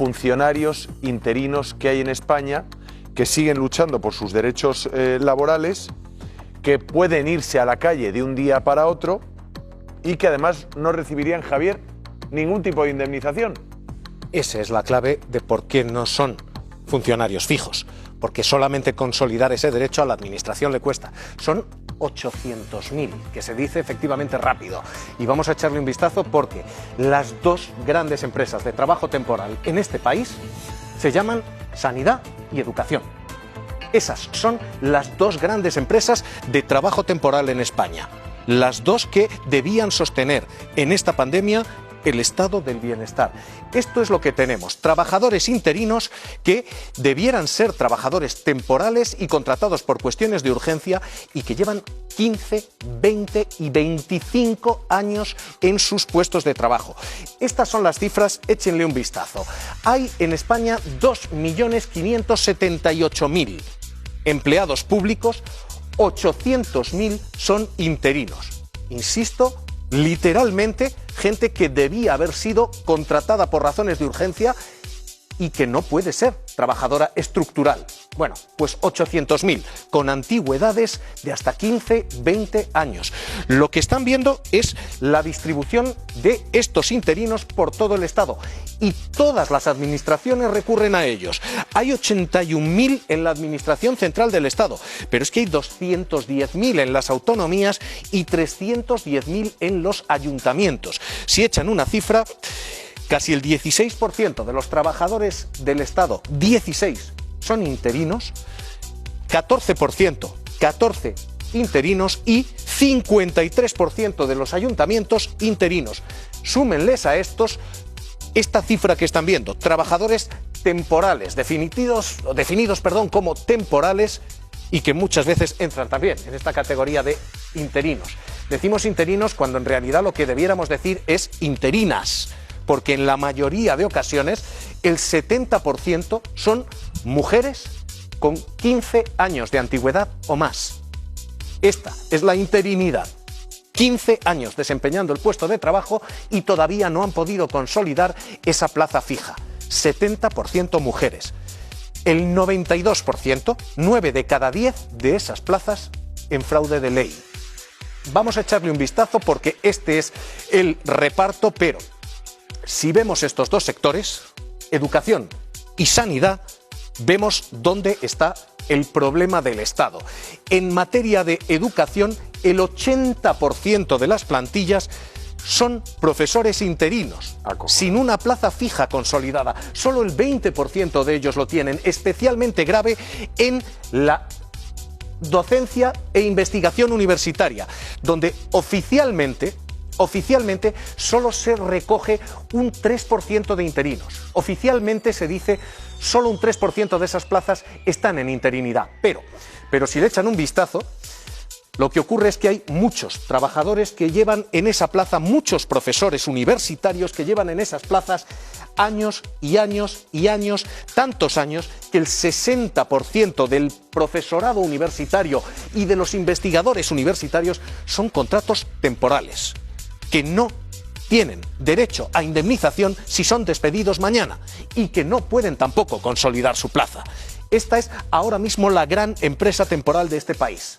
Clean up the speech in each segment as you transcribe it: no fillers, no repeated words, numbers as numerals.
funcionarios interinos que hay en España que siguen luchando por sus derechos laborales, que pueden irse a la calle de un día para otro y que además no recibirían, Javier, ningún tipo de indemnización. Esa es la clave de por qué no son funcionarios fijos, porque solamente consolidar ese derecho a la administración le cuesta. Son 800.000, que se dice efectivamente rápido. Y vamos a echarle un vistazo porque las dos grandes empresas de trabajo temporal en este país se llaman Sanidad y Educación. Esas son las dos grandes empresas de trabajo temporal en España. Las dos que debían sostener en esta pandemia el estado del bienestar. Esto es lo que tenemos, trabajadores interinos que debieran ser trabajadores temporales y contratados por cuestiones de urgencia y que llevan 15, 20 y 25 años en sus puestos de trabajo. Estas son las cifras, échenle un vistazo. Hay en España 2.578.000 empleados públicos, 800.000 son interinos. Insisto, literalmente, gente que debía haber sido contratada por razones de urgencia y que no puede ser trabajadora estructural. Bueno, pues 800.000 con antigüedades de hasta 15, 20 años. Lo que están viendo es la distribución de estos interinos por todo el Estado y todas las administraciones recurren a ellos. Hay 81.000 en la Administración Central del Estado, pero es que hay 210.000 en las autonomías y 310.000 en los ayuntamientos. Si echan una cifra, casi el 16% de los trabajadores del Estado, 16, son interinos, 14% interinos y 53% de los ayuntamientos interinos. Súmenles a estos esta cifra que están viendo, trabajadores temporales, definidos como temporales y que muchas veces entran también en esta categoría de interinos. Decimos interinos cuando en realidad lo que debiéramos decir es interinas, porque en la mayoría de ocasiones el 70% son mujeres con 15 años de antigüedad o más. Esta es la interinidad. 15 años desempeñando el puesto de trabajo y todavía no han podido consolidar esa plaza fija. 70% mujeres. El 92%, 9 de cada 10 de esas plazas en fraude de ley. Vamos a echarle un vistazo porque este es el reparto, pero si vemos estos dos sectores, educación y sanidad, vemos dónde está el problema del Estado. En materia de educación, el 80% de las plantillas son profesores interinos, sin una plaza fija consolidada. Solo el 20% de ellos lo tienen, especialmente grave en la docencia e investigación universitaria, donde oficialmente solo se recoge un 3% de interinos. Oficialmente se dice solo un 3% de esas plazas están en interinidad. Pero si le echan un vistazo, lo que ocurre es que hay muchos trabajadores que llevan en esa plaza, muchos profesores universitarios que llevan en esas plazas años y años y años, tantos años que el 60% del profesorado universitario y de los investigadores universitarios son contratos temporales, que no tienen derecho a indemnización si son despedidos mañana y que no pueden tampoco consolidar su plaza. Esta es ahora mismo la gran empresa temporal de este país.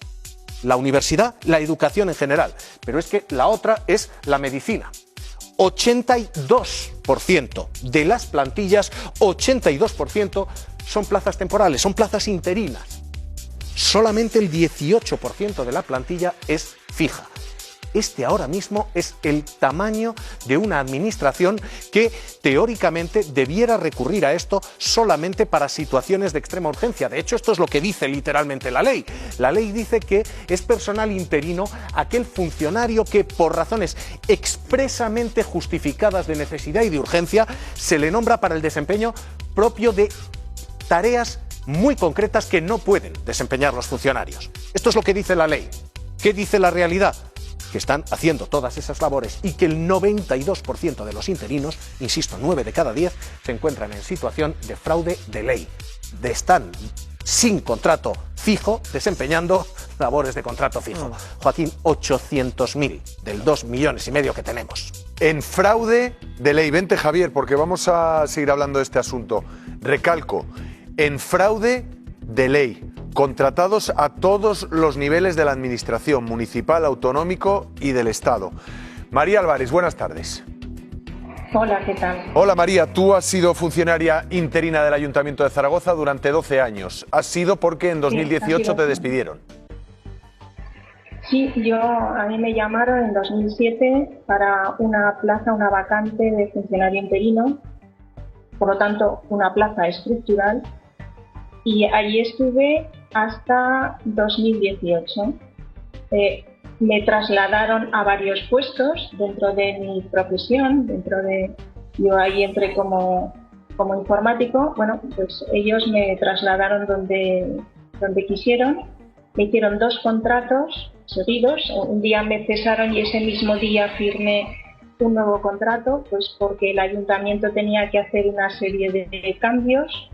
La universidad, la educación en general, pero es que la otra es la medicina. 82% de las plantillas, 82% son plazas temporales, son plazas interinas. Solamente el 18% de la plantilla es fija. Este ahora mismo es el tamaño de una administración que teóricamente debiera recurrir a esto solamente para situaciones de extrema urgencia. De hecho, esto es lo que dice literalmente la ley. La ley dice que es personal interino aquel funcionario que por razones expresamente justificadas de necesidad y de urgencia se le nombra para el desempeño propio de tareas muy concretas que no pueden desempeñar los funcionarios. Esto es lo que dice la ley. ¿Qué dice la realidad? Que están haciendo todas esas labores y que el 92% de los interinos, insisto, 9 de cada 10, se encuentran en situación de fraude de ley. Están sin contrato fijo, desempeñando labores de contrato fijo. Joaquín, 800.000 del 2,5 millones que tenemos. en fraude de ley. Vente, Javier, porque vamos a seguir hablando de este asunto. Recalco, en fraude de ley, contratados a todos los niveles de la administración municipal, autonómico y del Estado. María Álvarez, buenas tardes. Hola, ¿qué tal? Hola María, tú has sido funcionaria interina del Ayuntamiento de Zaragoza durante 12 años. Has sido porque en 2018 te despidieron. Sí, a mí me llamaron en 2007 para una plaza, una vacante de funcionario interino, por lo tanto una plaza estructural, y allí estuve hasta 2018. Me trasladaron a varios puestos dentro de mi profesión, yo ahí entré como informático. Bueno, pues ellos me trasladaron donde quisieron, me hicieron 2 contratos seguidos, un día me cesaron y ese mismo día firmé un nuevo contrato, pues porque el ayuntamiento tenía que hacer una serie de cambios.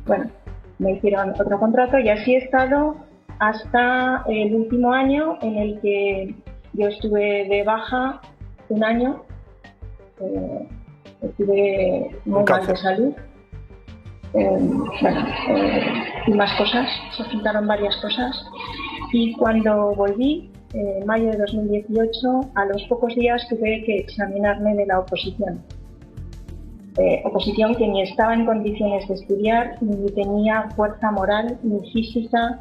Bueno, me hicieron otro contrato y así he estado hasta el último año, en el que yo estuve de baja un año. Estuve muy mal de salud. Y más cosas, se juntaron varias cosas. Y cuando volví, en mayo de 2018, a los pocos días tuve que examinarme de la oposición. Oposición que ni estaba en condiciones de estudiar, ni tenía fuerza moral, ni física.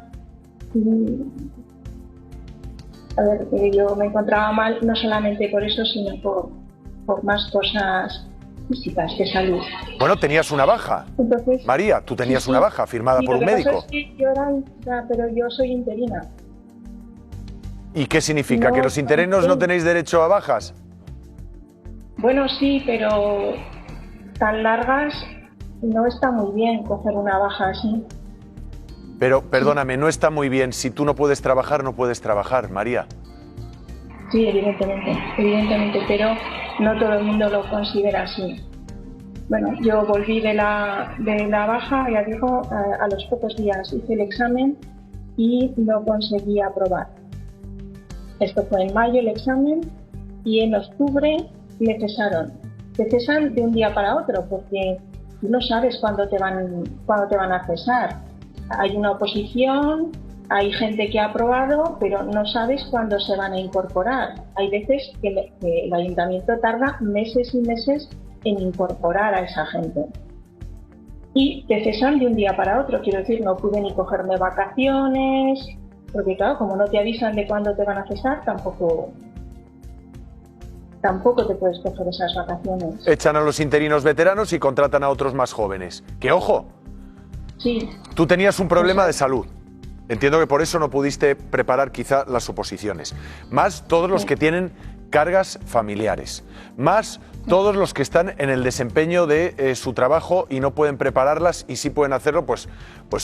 A ver, yo me encontraba mal no solamente por eso, sino por más cosas físicas de salud. Bueno, tenías una baja. Entonces, María, tú tenías una baja firmada por un médico. Es que pero yo soy interina. ¿Y qué significa? ¿Que los interinos no tenéis derecho a bajas? Bueno, sí, pero tan largas no está muy bien coger una baja así. Pero, perdóname, no está muy bien. Si tú no puedes trabajar, no puedes trabajar, María. Sí, evidentemente, pero no todo el mundo lo considera así. Bueno, yo volví de la baja, ya digo, a los pocos días hice el examen y no conseguí aprobar. Esto fue en mayo el examen y en octubre me cesaron. Te cesan de un día para otro porque tú no sabes cuándo te van a cesar. Hay una oposición, hay gente que ha aprobado, pero no sabes cuándo se van a incorporar. Hay veces que el ayuntamiento tarda meses y meses en incorporar a esa gente. Y te cesan de un día para otro, quiero decir, no pude ni cogerme vacaciones, porque claro, como no te avisan de cuándo te van a cesar, tampoco te puedes coger esas vacaciones. Echan a los interinos veteranos y contratan a otros más jóvenes. ¡Que ojo! Sí. Tú tenías un problema de salud. Entiendo que por eso no pudiste preparar quizá las oposiciones. Más todos los que tienen cargas familiares. Más todos los que están en el desempeño de su trabajo y no pueden prepararlas y sí pueden hacerlo, pues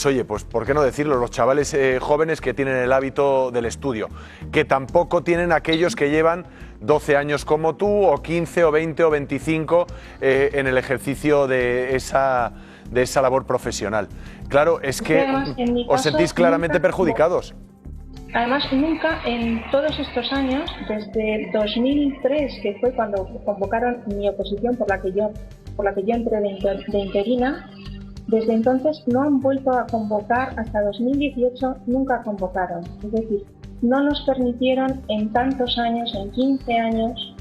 oye, pues ¿por qué no decirlo? Los chavales jóvenes que tienen el hábito del estudio, que tampoco tienen aquellos que llevan 12 años como tú, o 15, o 20, o 25 en el ejercicio de esa labor profesional. Claro, es que os sentís claramente perjudicados. Además, nunca en todos estos años, desde 2003, que fue cuando convocaron mi oposición por la que yo entré de interina, desde entonces no han vuelto a convocar, hasta 2018 nunca convocaron. Es decir, no nos permitieron en tantos años, en 15 años,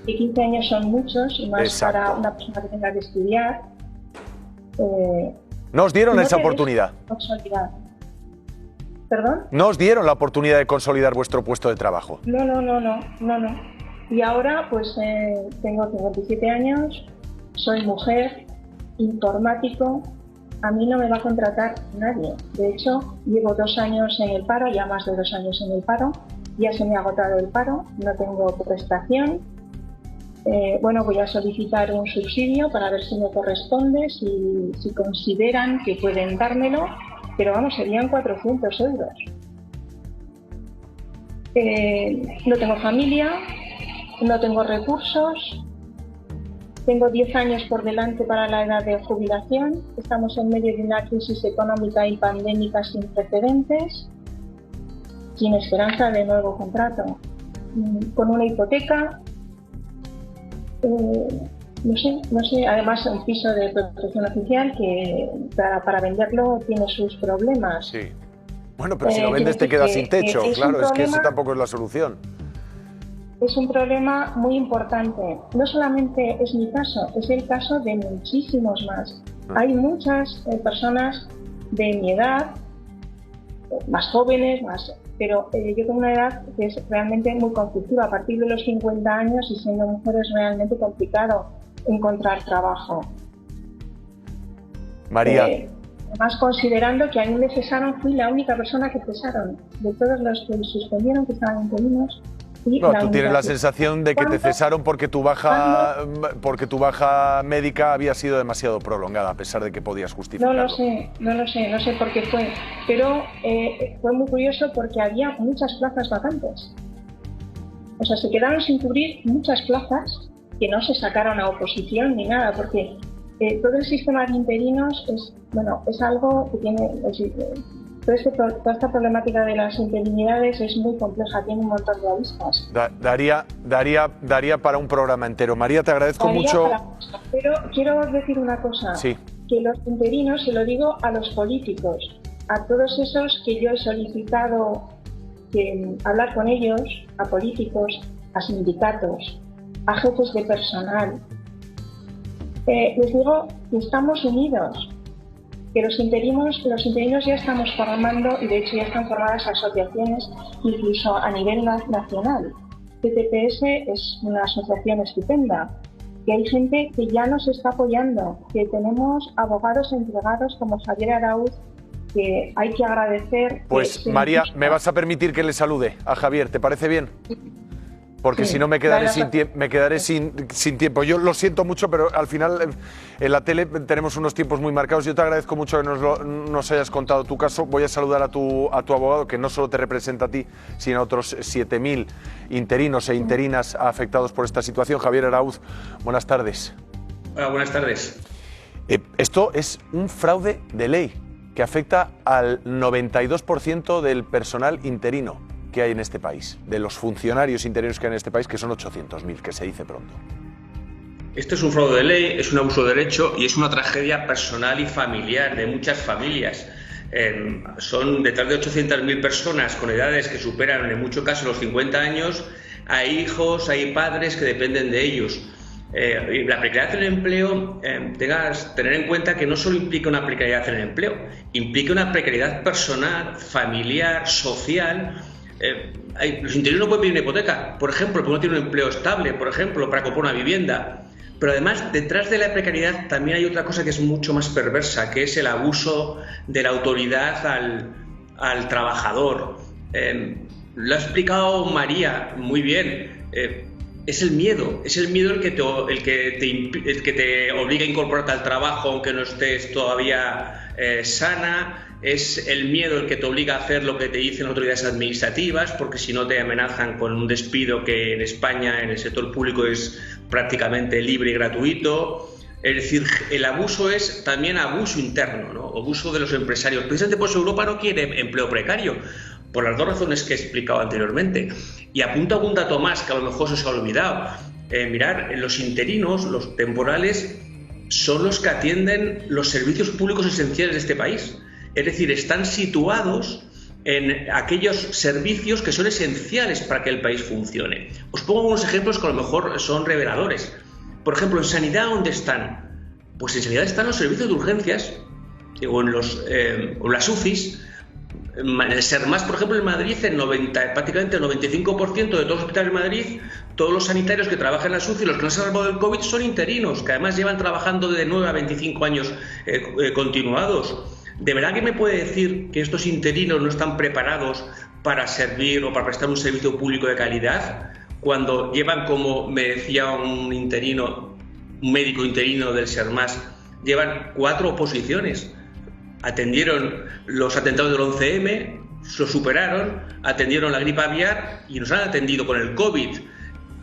que 15 años son muchos, y más Exacto. para una persona que tenga que estudiar. ¿No os dieron esa oportunidad? Consolidar. ¿Perdón? ¿No os dieron la oportunidad de consolidar vuestro puesto de trabajo? No. Y ahora pues tengo 57 años, soy mujer, informático, a mí no me va a contratar nadie. De hecho, llevo 2 años en el paro, ya más de 2 años en el paro, ya se me ha agotado el paro, no tengo prestación. Bueno, voy a solicitar un subsidio para ver si me corresponde, si consideran que pueden dármelo, pero vamos, serían 400 euros. No tengo familia, no tengo recursos, tengo 10 años por delante para la edad de jubilación, estamos en medio de una crisis económica y pandémica sin precedentes, sin esperanza de nuevo contrato, con una hipoteca, No sé, además un piso de protección oficial que para venderlo tiene sus problemas. Sí. Bueno, pero si lo vendes te quedas sin techo, claro, es que eso tampoco es la solución. Es un problema muy importante. No solamente es mi caso, es el caso de muchísimos más. Hay muchas personas de mi edad, más jóvenes, pero yo tengo una edad que es realmente muy conflictiva. A partir de los 50 años y siendo mujer es realmente complicado encontrar trabajo. María. Además, considerando que a mí me cesaron, fui la única persona que cesaron. De todos los que suspendieron, que estaban interinos. No, tú tienes la sensación de que te cesaron porque tu baja médica había sido demasiado prolongada, a pesar de que podías justificarlo. No lo sé por qué fue. Pero fue muy curioso porque había muchas plazas vacantes. O sea, se quedaron sin cubrir muchas plazas que no se sacaron a oposición ni nada, porque todo el sistema de interinos es algo que tiene... Toda esta problemática de las interinidades es muy compleja, tiene un montón de aristas. Daría para un programa entero. María, te agradezco mucho. Pero quiero decir una cosa, sí. Que los interinos, se lo digo a los políticos, a todos esos que yo he solicitado hablar con ellos, a políticos, a sindicatos, a jefes de personal. Les digo que estamos unidos, que los interinos ya estamos formando, y de hecho ya están formadas asociaciones incluso a nivel nacional. CTPS es una asociación estupenda, que hay gente que ya nos está apoyando, que tenemos abogados entregados como Javier Arauz, que hay que agradecer. Pues María, ¿me vas a permitir que le salude a Javier? ¿Te parece bien? Porque si no me quedaré sin tiempo. Yo lo siento mucho, pero al final en la tele tenemos unos tiempos muy marcados. Yo te agradezco mucho que nos hayas contado tu caso. Voy a saludar a tu abogado, que no solo te representa a ti, sino a otros 7.000 interinos e interinas afectados por esta situación. Javier Arauz, buenas tardes. Hola, buenas tardes. Esto es un fraude de ley que afecta al 92% del personal interino que hay en este país, de los funcionarios interinos que hay en este país, que son 800.000, que se dice pronto. Esto es un fraude de ley, es un abuso de derecho y es una tragedia personal y familiar de muchas familias. Son detrás de 800.000 personas con edades que superan en muchos casos los 50 años, hay hijos, hay padres que dependen de ellos. La precariedad en el empleo, tener en cuenta que no solo implica una precariedad en el empleo, implica una precariedad personal, familiar, social. Los interinos no pueden pedir una hipoteca, por ejemplo, porque no tienen un empleo estable, por ejemplo, para comprar una vivienda. Pero además, detrás de la precariedad también hay otra cosa que es mucho más perversa, que es el abuso de la autoridad al trabajador. Lo ha explicado María muy bien. Es el miedo el que te obliga a incorporarte al trabajo aunque no estés todavía sana. Es el miedo el que te obliga a hacer lo que te dicen las autoridades administrativas, porque si no te amenazan con un despido que en España, en el sector público, es prácticamente libre y gratuito. Es decir, el abuso es también abuso interno, ¿no? Abuso de los empresarios. Precisamente por eso Europa no quiere empleo precario, por las dos razones que he explicado anteriormente. Y apunto a un dato más que a lo mejor se os ha olvidado. Mirar, los interinos, los temporales, son los que atienden los servicios públicos esenciales de este país. Es decir, están situados en aquellos servicios que son esenciales para que el país funcione. Os pongo unos ejemplos que a lo mejor son reveladores. Por ejemplo, ¿en sanidad dónde están? Pues en sanidad están los servicios de urgencias o en las UCIs. En el SERMAS, por ejemplo, en Madrid, prácticamente el 95% de todos los hospitales de Madrid, todos los sanitarios que trabajan en las UCI, los que no se han salvado del COVID, son interinos, que además llevan trabajando de 9 a 25 años continuados. ¿De verdad que me puede decir que estos interinos no están preparados para servir o para prestar un servicio público de calidad cuando llevan, como me decía un médico interino del SERMAS, llevan 4 oposiciones? Atendieron los atentados del 11M, lo superaron, atendieron la gripe aviar y nos han atendido con el COVID.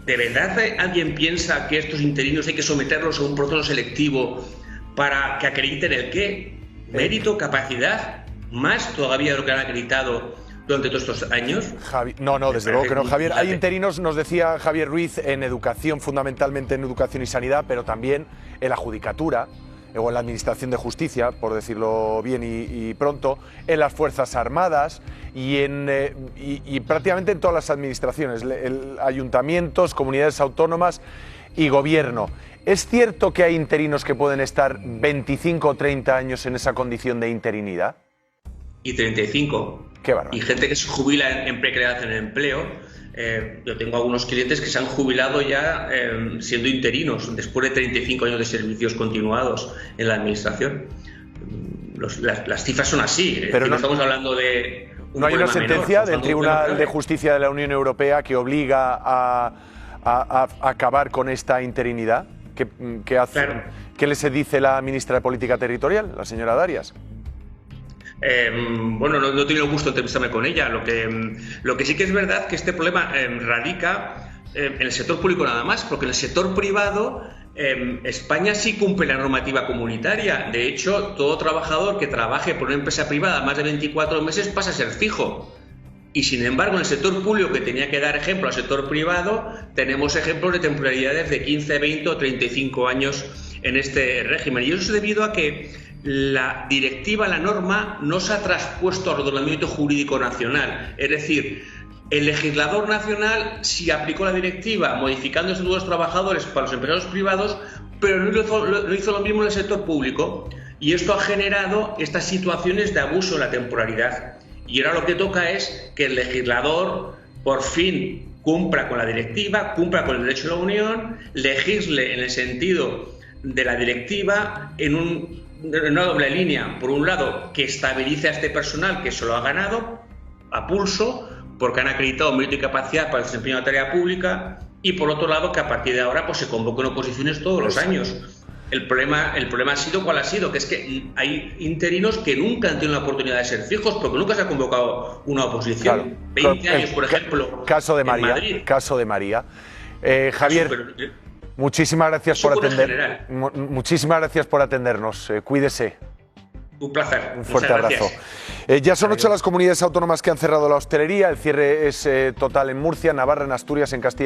¿De verdad alguien piensa que estos interinos hay que someterlos a un proceso selectivo para que acrediten el qué? Mérito, capacidad, más todavía de lo que han acreditado durante todos estos años? No, desde luego que no, Javier. Hay interinos, nos decía Javier Ruiz, en educación, fundamentalmente en educación y sanidad, pero también en la judicatura o en la administración de justicia, por decirlo bien y pronto, en las Fuerzas Armadas y prácticamente en todas las administraciones, ayuntamientos, comunidades autónomas y gobierno. ¿Es cierto que hay interinos que pueden estar 25 o 30 años en esa condición de interinidad? Y 35. Qué bárbaro. Y gente que se jubila en precariedad en el empleo. Yo tengo algunos clientes que se han jubilado ya siendo interinos, después de 35 años de servicios continuados en la administración. Las cifras son así. Pero no estamos hablando de un ¿No hay una sentencia menor, del Tribunal de Justicia de la Unión Europea que obliga a acabar con esta interinidad? ¿Qué hace? Claro. ¿Qué les dice la ministra de Política Territorial, la señora Darias? Bueno, no he tenido el gusto de entrevistarme con ella. Lo que sí que es verdad que este problema radica en el sector público nada más, porque en el sector privado España sí cumple la normativa comunitaria. De hecho, todo trabajador que trabaje por una empresa privada más de 24 meses pasa a ser fijo. Y sin embargo, en el sector público, que tenía que dar ejemplo al sector privado, tenemos ejemplos de temporalidades de 15, 20 o 35 años en este régimen. Y eso es debido a que la directiva, la norma, no se ha traspuesto al ordenamiento jurídico nacional. Es decir, el legislador nacional sí aplicó la directiva modificando el estatuto de los trabajadores para los empleados privados, pero no hizo lo mismo en el sector público. Y esto ha generado estas situaciones de abuso de la temporalidad. Y ahora lo que toca es que el legislador por fin cumpla con la directiva, cumpla con el derecho de la Unión, legisle en el sentido de la directiva en una doble línea. Por un lado, que estabilice a este personal que se lo ha ganado a pulso porque han acreditado mérito y capacidad para el desempeño de la tarea pública, y por otro lado, que a partir de ahora pues se convoquen oposiciones todos los años. El problema ha sido ¿cuál ha sido? Que es que hay interinos que nunca han tenido la oportunidad de ser fijos porque nunca se ha convocado una oposición. Claro, 20 años, por ejemplo, caso de María, en Madrid. Caso de María. Javier, muchísimas gracias por atender. Muchísimas gracias por atendernos. Cuídese. Un placer. Un fuerte abrazo. Ya son 8 las comunidades autónomas que han cerrado la hostelería. El cierre es total en Murcia, Navarra, en Asturias, en Castilla y León.